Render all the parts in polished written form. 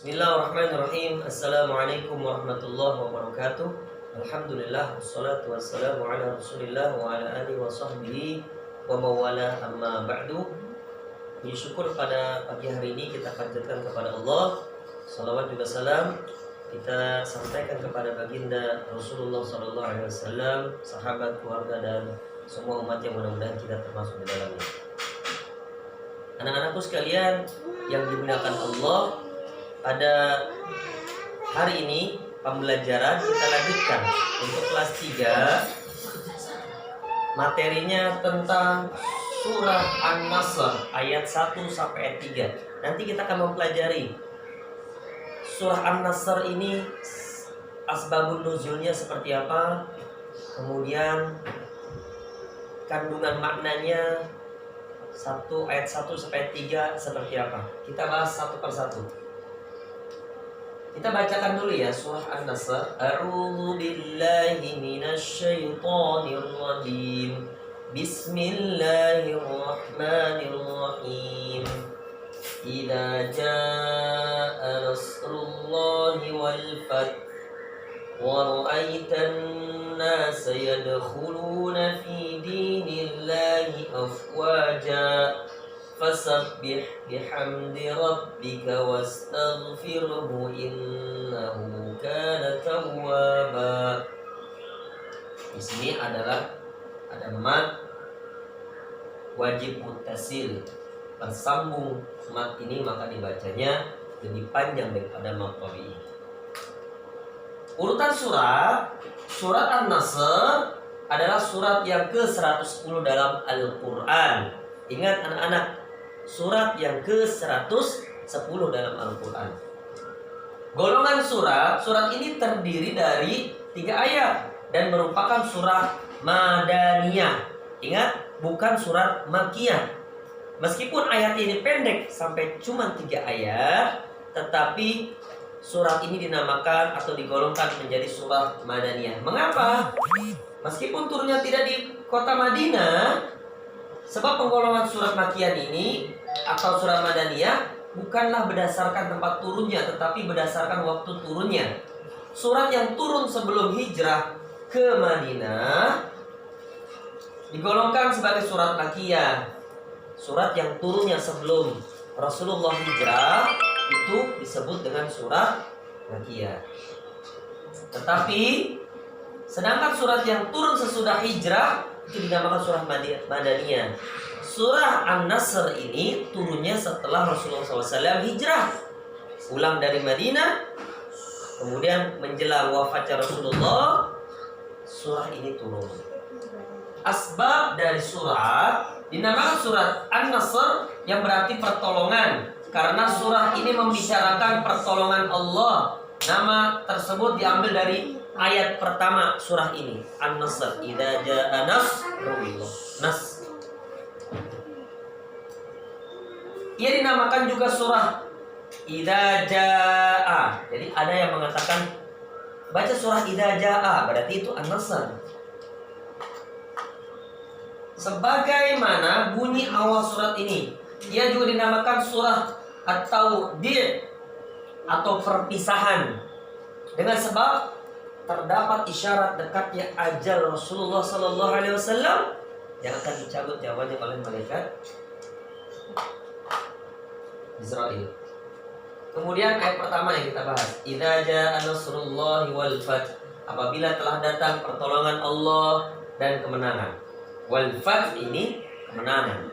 Bismillahirrahmanirrahim. Assalamualaikum warahmatullahi wabarakatuh. Alhamdulillah wassalatu wassalamu ala Rasulillah wa ala alihi wa sahbihi wa mawala amma ba'du. Puji syukur pada pagi hari ini kita panjatkan kepada Allah. Salawat juga salam kita sampaikan kepada baginda Rasulullah sallallahu alaihi wasallam, sahabat, keluarga dan semua umat yang mudah-mudahan kita termasuk di dalamnya. Anak-anakku sekalian yang dimuliakan Allah, pada hari ini pembelajaran kita lanjutkan untuk kelas 3. Materinya tentang surah An-Nasr ayat 1 sampai ayat 3. Nanti kita akan mempelajari surah An-Nasr ini, asbabun nuzulnya seperti apa, kemudian kandungan maknanya ayat 1 sampai ayat 3 seperti apa. Kita bahas satu persatu. Kita bacakan dulu ya surah An-Nasr. A'udzu billahi minasy syaithanir rajim. Bismillahirrahmanirrahim. Idza jaa nasrullahi wal fath wa ra'aitan nasa yadkhuluna fi dinillahi afwaja fasabbih bihamdi rabbika wastaghfirhu innahu kana tawwaba. Di sini ada mat wajib muttasil bersambung mat ini, maka dibacanya lebih panjang daripada mat tabi'i. Urutan surat An-Nasr adalah surat yang ke-110 dalam Al-Qur'an. Ingat anak-anak, surat yang ke-110 dalam Al-Quran. Golongan surat ini terdiri dari 3 ayat dan merupakan surat Madaniyah. Ingat, bukan surat Makkiyah. Meskipun ayat ini pendek sampai cuma 3 ayat, tetapi surat ini dinamakan atau digolongkan menjadi surat Madaniyah. Mengapa? Meskipun turunnya tidak di kota Madinah, sebab penggolongan surat Makkiyah ini atau surat Madaniyah bukanlah berdasarkan tempat turunnya, tetapi berdasarkan waktu turunnya. Surat yang turun sebelum hijrah ke Madinah digolongkan sebagai surat Makkiyah. Surat yang turunnya sebelum Rasulullah hijrah itu disebut dengan surat Makkiyah. Tetapi sedangkan surat yang turun sesudah hijrah itu dinamakan surah Madaniyah. Surah An-Nasr ini turunnya setelah Rasulullah SAW hijrah pulang dari Madinah, kemudian menjelang wafatnya Rasulullah, surah ini turun. Asbab dari surah dinamakan surat An-Nasr yang berarti pertolongan, karena surah ini membicarakan pertolongan Allah. Nama tersebut diambil dari ayat pertama surah ini, An-Nasr. Idza jaa nasrullah. Ia dinamakan juga surah Idza jaa. Jadi ada yang mengatakan baca surah Idza jaa berarti itu An-Nasr. Sebagaimana bunyi awal surat ini, ia juga dinamakan surah At-Tawdi' atau perpisahan, dengan sebab terdapat isyarat dekatnya ajal Rasulullah sallallahu alaihi wasallam yang akan dicabut nyawanya oleh malaikat Israil. Kemudian ayat pertama yang kita bahas, idza jaa nasrullahi wal fath, apabila telah datang pertolongan Allah dan kemenangan. Wal fath ini kemenangan.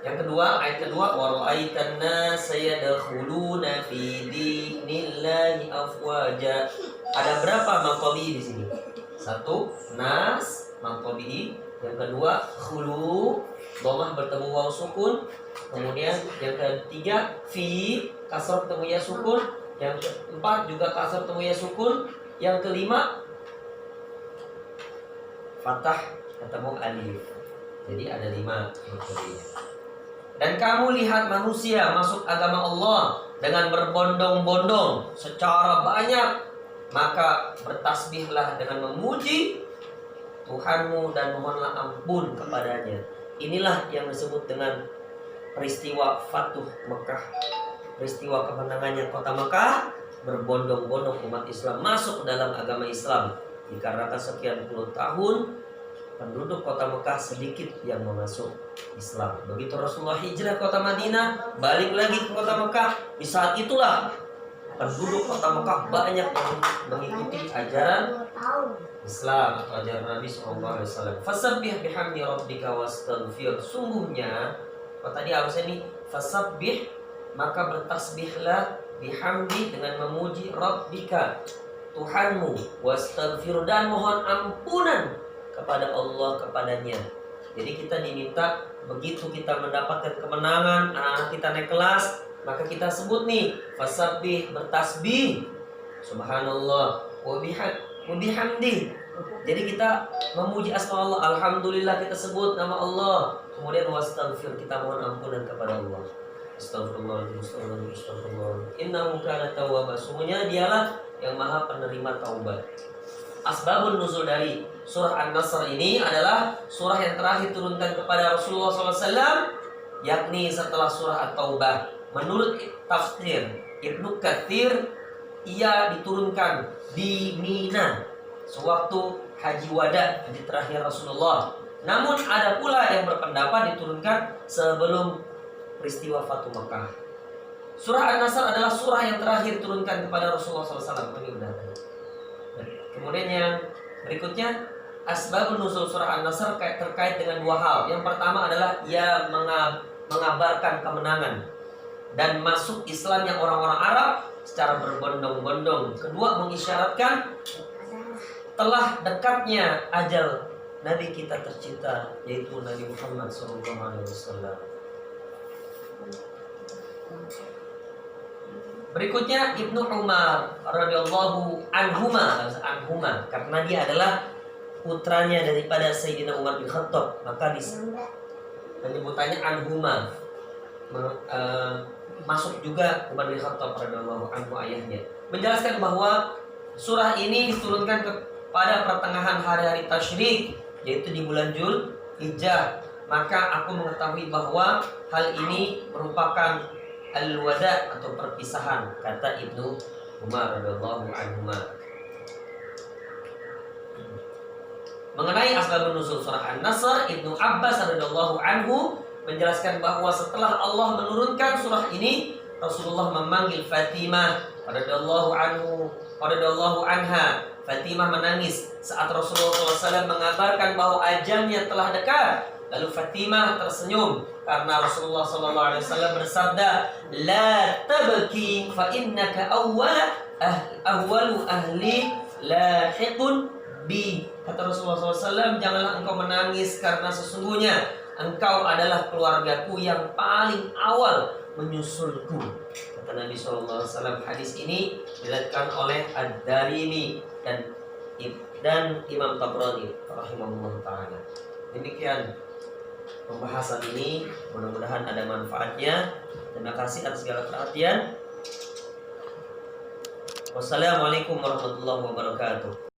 Yang kedua, ayat kedua, wa ra'aitan nasa yadkhuluna fi dinillahi afwaja. Ada berapa maqabi di sini? 1 nas maqabi, yang kedua khulu, dhammah bertemu waw sukun, kemudian yang ketiga fi, kasrah bertemu ya sukun, yang keempat juga kasrah bertemu ya sukun, yang kelima fathah ketemu alif. Jadi ada 5 maqabi. Dan kamu lihat manusia masuk agama Allah dengan berbondong-bondong secara banyak, maka bertasbihlah dengan memuji Tuhanmu dan mohonlah ampun kepadanya. Inilah yang disebut dengan peristiwa Fatuh Mekah. peristiwa kemenangannya kota Mekah, berbondong-bondong umat Islam masuk ke dalam agama Islam. Dikarenakan sekian puluh tahun penduduk kota Mekah sedikit yang masuk Islam. Begitu Rasulullah hijrah kota Madinah, balik lagi ke kota Mekah. Di saat itulah penduduk kota Mekah banyak yang mengikuti ajaran Islam atau ajaran Nabi SAW. Fasabbih bihamdi rabbika wastaghfir. Sungguhnya, tadi harusnya nih fasabbih, maka bertasbihlah bihamdi dengan memuji rabbika Tuhanmu, wastaghfir dan mohon ampunan kepada Allah kepadanya. Jadi kita diminta begitu kita mendapatkan kemenangan, anak-anak kita naik kelas, maka kita sebut nih fasabbih, bertasbih subhanallah wa bihamdi. Jadi kita memuji asma Allah, alhamdulillah kita sebut nama Allah. Kemudian wastaghfir, kita mohon ampunan kepada Allah. Astagfirullahaladzim, astagfirullahaladzim. Innahu kana tawwaba. Sungguhnya dialah yang maha penerima taubat. Asbabun nuzul dari surah An-Nasr ini adalah surah yang terakhir turunkan kepada Rasulullah SAW, yakni setelah surah At-Taubah. Menurut tafsir Ibnu Katsir, ia diturunkan di Mina sewaktu haji wada, haji terakhir Rasulullah. Namun ada pula yang berpendapat diturunkan sebelum peristiwa Fatu Makkah. Surah An-Nasr adalah surah yang terakhir turunkan kepada Rasulullah SAW. Kemudian yang berikutnya, asbabun nuzul surah An-Nasr terkait dengan dua hal. Yang pertama adalah ia mengabarkan kemenangan dan masuk Islamnya orang-orang Arab secara berbondong-bondong. Kedua, mengisyaratkan telah dekatnya ajal Nabi kita tercinta, yaitu Nabi Muhammad SAW. Berikutnya Ibnu Umar radhiyallahu anhuma, karena dia adalah putranya daripada Sayyidina Umar bin Khattab, maka penyebutannya anhuma. Masuk juga Umar bin Khattab radhiyallahu anhu ayahnya. Menjelaskan bahwa surah ini diturunkan pada pertengahan hari-hari tasyrik, yaitu di bulan Dzulhijjah. Maka aku mengetahui bahwa hal ini merupakan al-wada atau perpisahan, kata Ibnu Umar radhiyallahu anhu. Mengenai asbabun nuzul surah An-Nasr, Ibnu Abbas radhiyallahu anhu menjelaskan bahwa setelah Allah menurunkan surah ini, Rasulullah memanggil Fatimah radhiyallahu anha. Fatimah menangis saat Rasulullah SAW mengabarkan bahwa ajalnya telah dekat. Lalu Fatimah tersenyum karena Rasulullah SAW bersabda, "La tabki fa innaka awwalu ahli lahiqun bi." Kata Rasulullah SAW, janganlah engkau menangis karena sesungguhnya engkau adalah keluargaku yang paling awal menyusulku. Kata Nabi SAW. Hadis ini diriwayatkan oleh Ad-Darimi dan Imam Tabrani rahimahullah ta'ala. Demikian pembahasan ini, mudah-mudahan ada manfaatnya. Terima kasih atas segala perhatian. Wassalamualaikum warahmatullahi wabarakatuh.